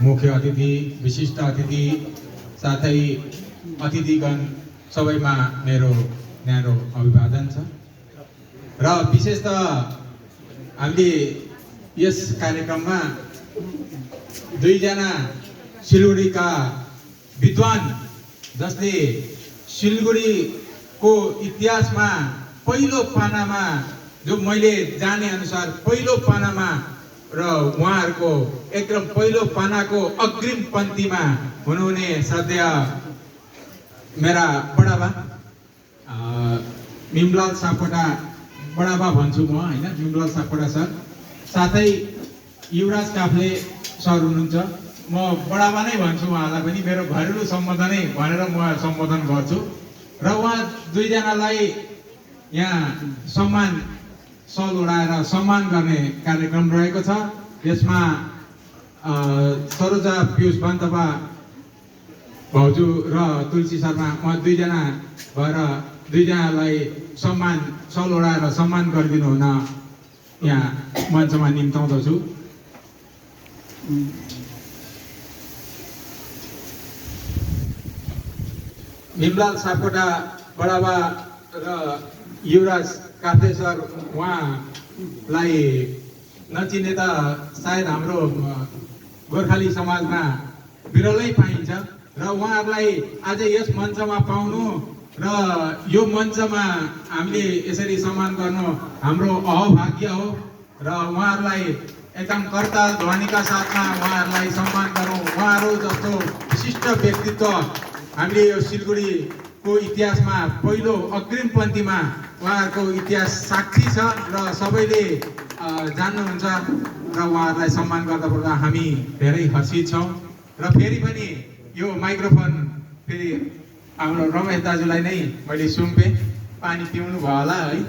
मुख्य अतिथि, विशिष्ट अतिथि, साथै अतिथिगण सबैमा मेरो न्यानो अभिवादन छ। र विशेष त हामीले यस कार्यक्रममा दुईजना सिलगढीका विद्वान जसले सिलगढीको इतिहासमा पहिलो पानामा, जो मैले जाने अनुसार पहिलो पानामा र उहाँहरूको एकदम पहिलो पानाको अग्रिम पन्थीमा हुनुहुने श्रद्धेय मेरा बडाबा भीमलाल सापकोटा, बडाबा भन्छु म हैन, भीमलाल सापकोटा सर, साथै युवराज काफ्ले सर हुनुहुन्छ। म बडाबा नै भन्छु उहाँलाई पनि, मेरो घरेलु सम्बोधनै भनेर म सम्बोधन गर्छु। र उहाँ दुईजनालाई यहाँ सम्मान सल उडाएर सम्मान गर्ने कार्यक्रम रहेको छ। यसमा सरोजा पियुष बन्तपा भाउजू र तुलसी शर्मा, म दुईजना भएर दुईजनालाई सम्मान सल उडाएर सम्मान गरिदिनु हुन यहाँ मञ्चमा निम्ताउँदछु। भीमलाल सापकोटा बडाबा र युवराज काफ्ले सर, उहाँलाई नचिने त सायद हाम्रो गोर्खाली समाजमा विरलै पाइन्छ। र उहाँहरूलाई आज यस मञ्चमा पाउनु र यो मञ्चमा हामीले यसरी सम्मान गर्नु हाम्रो अहभाग्य हो। र उहाँहरूलाई एकदम करताल ध्वनिका साथमा उहाँहरूलाई सम्मान गरौँ। उहाँहरू जस्तो विशिष्ट व्यक्तित्व हामीले यो सिलगढीको इतिहासमा पहिलो अग्रिम पन्थीमा उहाँहरूको इतिहास साक्षी छ र सबैले जान्नुहुन्छ। र उहाँहरूलाई सम्मान गर्दा हामी धेरै हर्षित छौँ। र फेरि पनि यो माइक्रोफोन फेरि हाम्रो रमेश दाजुलाई नै मैले सुम्पेँ। पानी पिउनु भयो होला है।